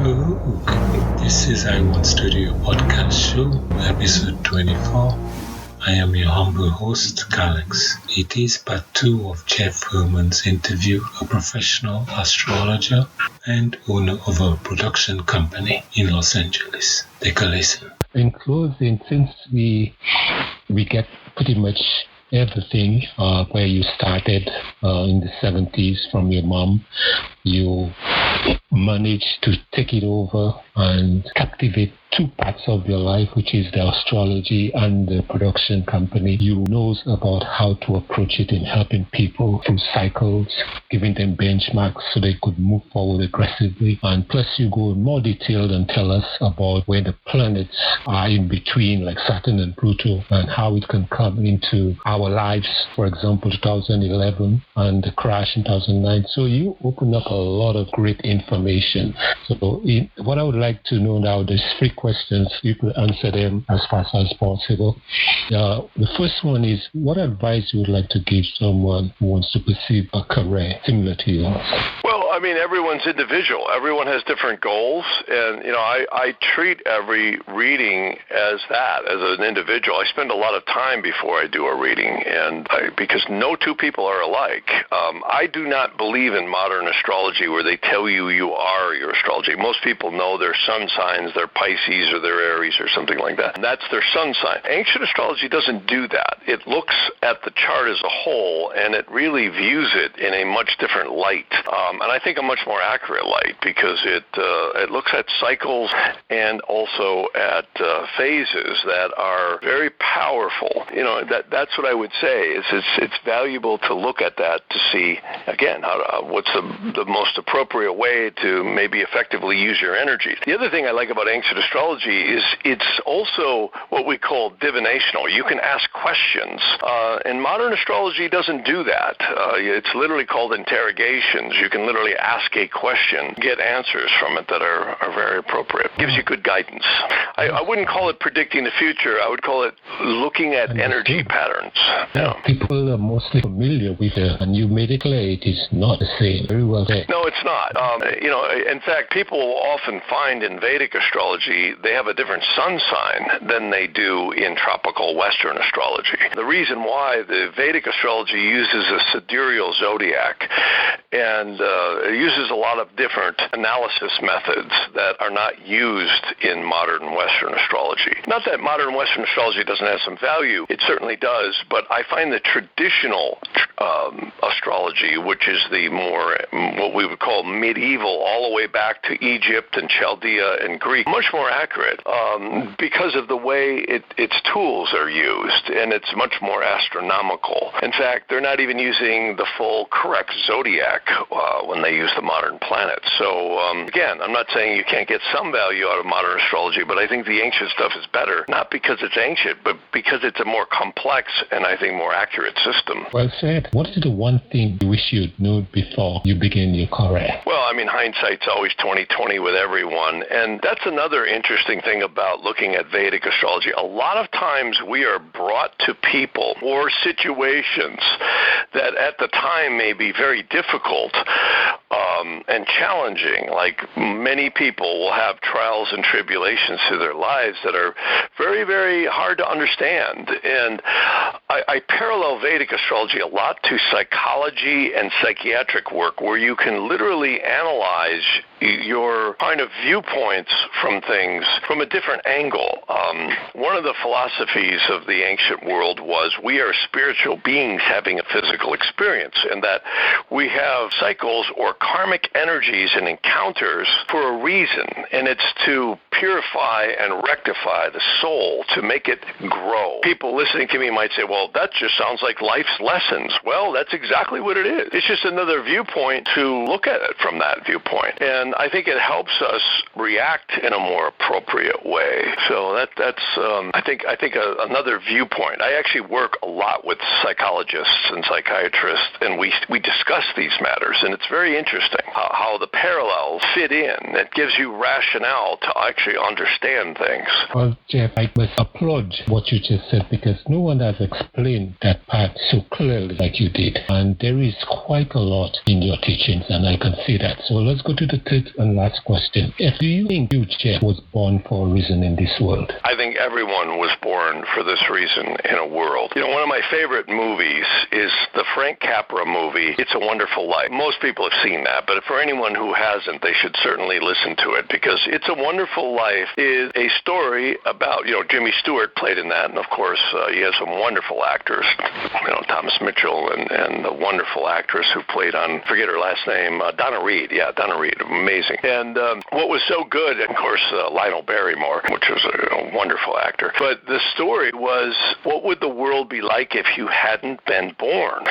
This is I Want Studio Podcast Show, episode 24. I am your humble host, Galax. It is part 2 of Jeff Herman's interview, a professional astrologer and owner of a production company in Los Angeles. Take a listen. In closing, since we get pretty much everything where you started in the 70s from your mom, you managed to take it over and captivate two parts of your life, which is the astrology and the production company. You knows about how to approach it in helping people through cycles, giving them benchmarks so they could move forward aggressively. And plus you go in more detail and tell us about where the planets are in between, like Saturn and Pluto, and how it can come into our lives. For example, 2011 and the crash in 2009. So you open up a lot of great information. So what I would like to know now, there's 3 questions. You could answer them as fast as possible. The first one is, what advice you would like to give someone who wants to pursue a career similar to yours? Well, I mean, everyone's individual. Everyone has different goals. And, I treat every reading as that, as an individual. I spend a lot of time before I do a reading, because no two people are alike. I do not believe in modern astrology where they tell you are your astrology. Most people know their sun signs, their Pisces or their Aries or something like that. And that's their sun sign. Ancient astrology doesn't do that. It looks at the chart as a whole, and it really views it in a much different light. And I think a much more accurate light, because it looks at cycles and also at phases that are very powerful. That's what I would say, is it's valuable to look at that to see, again, what's the most appropriate way to maybe effectively use your energy. The other thing I like about ancient astrology is it's also what we call divinational. You can ask questions, and modern astrology doesn't do that. It's literally called interrogations. You can literally ask a question, get answers from it that are very appropriate. Gives you good guidance. I wouldn't call it predicting the future. I would call it looking at energy patterns. People are mostly familiar with it, and you made it clear it is not the same. Very well said. No, it's not. In fact, people often find in Vedic astrology they have a different sun sign than they do in tropical Western astrology. The reason why the Vedic astrology uses a sidereal zodiac, and it uses a lot of different analysis methods that are not used in modern Western astrology. Not that modern Western astrology doesn't have some value. It certainly does, but I find the traditional astrology, which is the more, what we would call medieval, all the way back to Egypt and Chaldea and Greek, much more accurate because of the way its tools are used, and it's much more astronomical. In fact, they're not even using the full correct zodiac when they use the modern planets. So again, I'm not saying you can't get some value out of modern astrology, but I think the ancient stuff is better, not because it's ancient, but because it's a more complex and I think more accurate system. Well said. What is the one thing you wish you'd known before you begin your career? Well, I mean, hindsight's always 20/20 with everyone, and that's another interesting thing about looking at Vedic astrology. A lot of times we are brought to people or situations that at the time may be very difficult and challenging. Like, many people will have trials and tribulations through their lives that are very, very hard to understand. And I parallel Vedic astrology a lot to psychology and psychiatric work, where you can literally analyze your kind of viewpoints from things from a different angle. One of the philosophies of the ancient world was we are spiritual beings having a physical experience, and that we have cycles or karmic energies and encounters for a reason, and it's to purify and rectify the soul, to make it grow. People listening to me might say, well, that just sounds like life's lessons. Well, that's exactly what it is. It's just another viewpoint to look at it from that viewpoint. And I think it helps us react in a more appropriate way. So that's I think another viewpoint. I actually work a lot with psychologists and psychiatrists, and we discuss these matters, and it's very interesting how the parallels fit in. It gives you rationale to actually understand things. Well, Jeff, I must applaud what you just said, because no one has explained that part so clearly like you did. And there is quite a lot in your teachings, and I can see that. So let's go to the third third and last question. Do you think you, Jeff, was born for a reason in this world? I think everyone was born for this reason in a world. One of my favorite movies is the Frank Capra movie, It's a Wonderful Life. Most people have seen that, but for anyone who hasn't, they should certainly listen to it, because It's a Wonderful Life is a story about, Jimmy Stewart played in that, and of course, he has some wonderful actors, Thomas Mitchell and the wonderful actress who played on, forget her last name, Donna Reed. Yeah, Donna Reed, amazing. And what was so good, of course, Lionel Barrymore, which was a wonderful actor. But the story was, what would the world be like if you hadn't been born?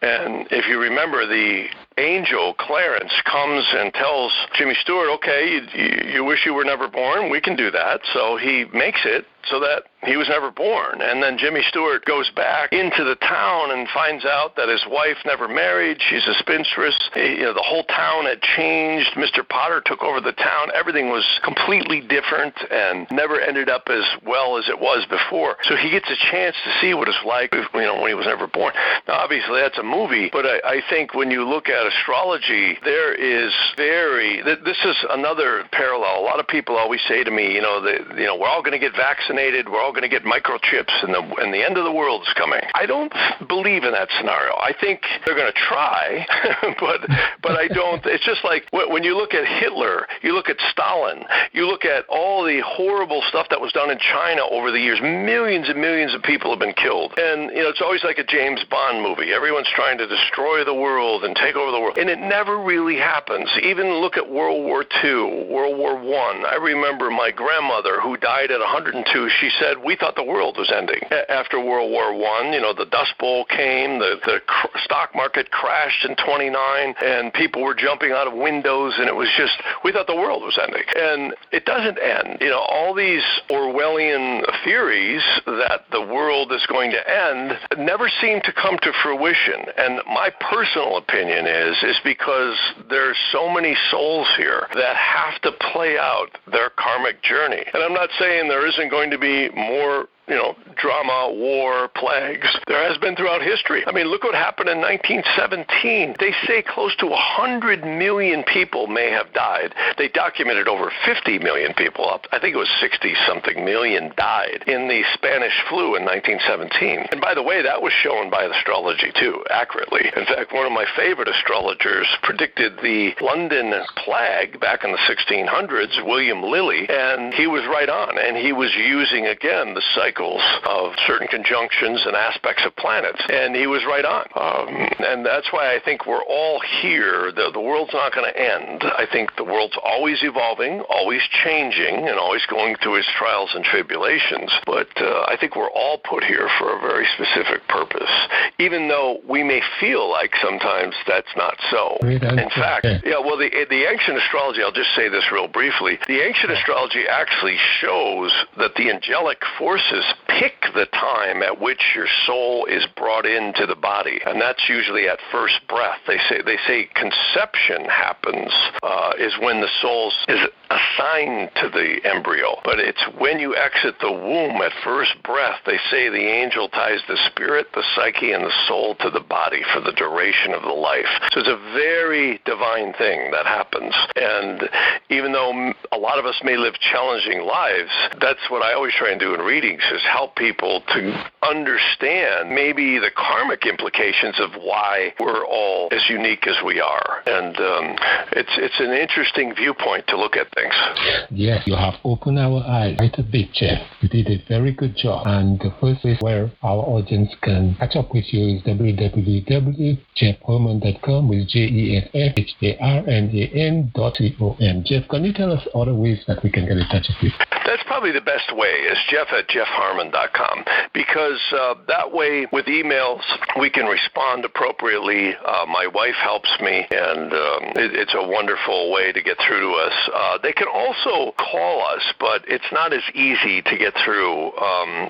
And if you remember, the angel Clarence comes and tells Jimmy Stewart, okay, you wish you were never born? We can do that. So he makes it so that he was never born. And then Jimmy Stewart goes back into the town and finds out that his wife never married. She's a spinstress. The whole town had changed. Mr. Potter took over the town. Everything was completely different and never ended up as well as it was before. So he gets a chance to see what it's like, when he was never born. Now, obviously, that's a movie, but I think when you look at astrology, there is this is another parallel. A lot of people always say to me, we're all going to get vaccinated, we're all going to get microchips, and the end of the world is coming. I don't believe in that scenario. I think they're going to try, but I don't. It's just like when you look at Hitler, you look at Stalin, you look at all the horrible stuff that was done in China over the years. Millions and millions of people have been killed. And, it's always like a James Bond movie. Everyone's trying to destroy the world and take over the world. And it never really happens. Even look at World War II, World War I. I remember my grandmother, who died at 102, she said, we thought the world was ending. After World War I, the Dust Bowl came, the stock market crashed in 29, and people were jumping out of windows, and it was just, we thought the world was ending. And it doesn't end. All these Orwellian theories that the world is going to end never seem to come to fruition. And my personal opinion is because there's so many souls here that have to play out their karmic journey. And I'm not saying there isn't going to be more drama, war, plagues. There has been throughout history. I mean, look what happened in 1917. They say close to 100 million people may have died. They documented over 50 million people. I think it was 60-something million died in the Spanish flu in 1917. And by the way, that was shown by astrology, too, accurately. In fact, one of my favorite astrologers predicted the London plague back in the 1600s, William Lilly, and he was right on. And he was using, again, the cycle of certain conjunctions and aspects of planets. And he was right on. And that's why I think we're all here. The world's not going to end. I think the world's always evolving, always changing, and always going through its trials and tribulations. But I think we're all put here for a very specific purpose, even though we may feel like sometimes that's not so. In fact, the ancient astrology, I'll just say this real briefly, the ancient astrology actually shows that the angelic forces pick the time at which your soul is brought into the body, and that's usually at first breath. They say conception happens is when the soul is assigned to the embryo, but it's when you exit the womb at first breath. They say the angel ties the spirit, the psyche, and the soul to the body for the duration of the life. So it's a very divine thing that happens. And even though a lot of us may live challenging lives, that's what I always try and do in readings, is help people to understand maybe the karmic implications of why we're all as unique as we are. And it's an interesting viewpoint to look at things. Yes, you have opened our eyes quite a bit, Jeff. You did a very good job. And the first place where our audience can catch up with you is www.jeffharman.com with JEFFHARMAN.com. Jeff, can you tell us other ways that we can get in touch with you? That's probably the best way, is Jeff@jeffharman.com, because that way with emails we can respond appropriately. My wife helps me, and it's a wonderful way to get through to us. They can also call us, but it's not as easy to get through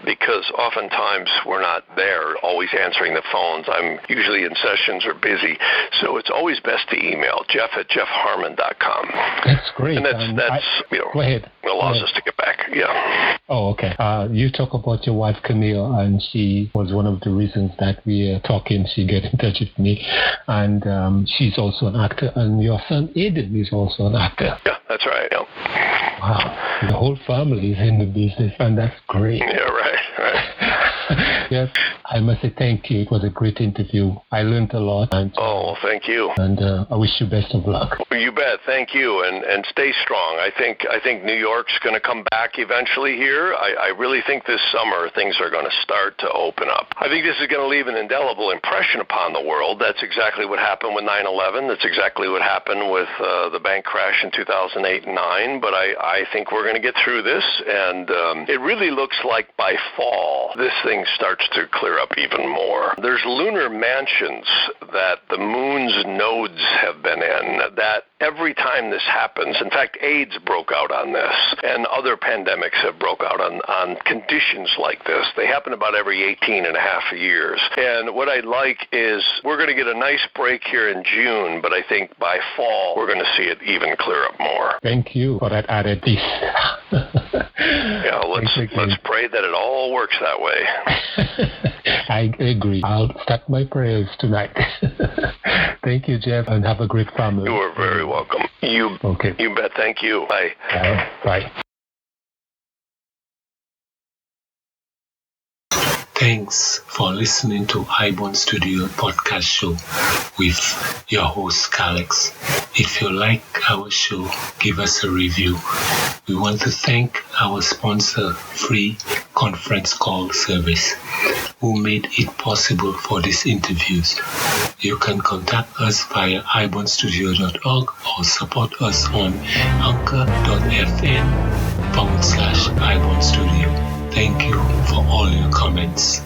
because oftentimes we're not there always answering the phones. I'm usually in sessions or busy, so it's always best to email Jeff@jeffharman.com. That's great. And that's go ahead. allows us to get back. Yeah. Oh, okay. You talk about your wife, Camille, and she was one of the reasons that we are talking. She got in touch with me, and she's also an actor. And your son, Aiden, is also an actor. Yeah, that's right. Yeah. Wow. The whole family is in the business, and that's great. Yeah, right. Yes, I must say thank you. It was a great interview. I learned a lot. And, thank you. And I wish you best of luck. You bet. Thank you, and stay strong. I think New York's going to come back eventually here. I really think this summer things are going to start to open up. I think this is going to leave an indelible impression upon the world. That's exactly what happened with 9/11. That's exactly what happened with the bank crash in 2008 and 9. But I think we're going to get through this, and it really looks like by fall this thing starts to clear up even more. There's lunar mansions that the moon's nodes have been in that every time this happens, in fact, AIDS broke out on this, and other pandemics have broke out on conditions like this. They happen about every 18 and a half years. And what I'd like is we're going to get a nice break here in June, but I think by fall we're going to see it even clear up more. Thank you for that added piece. Yeah, let's pray that it all works that way. I agree. I'll start my prayers tonight. Thank you, Jeff, and have a great family. You are very welcome. You bet. Thank you. Bye. Bye. Thanks for listening to iBond Studio podcast show with your host, Alex. If you like our show, give us a review. We want to thank our sponsor, Free Conference Call Service, who made it possible for these interviews. You can contact us via ibonstudio.org or support us on anchor.fm/ibonstudio. Thank you for all your comments.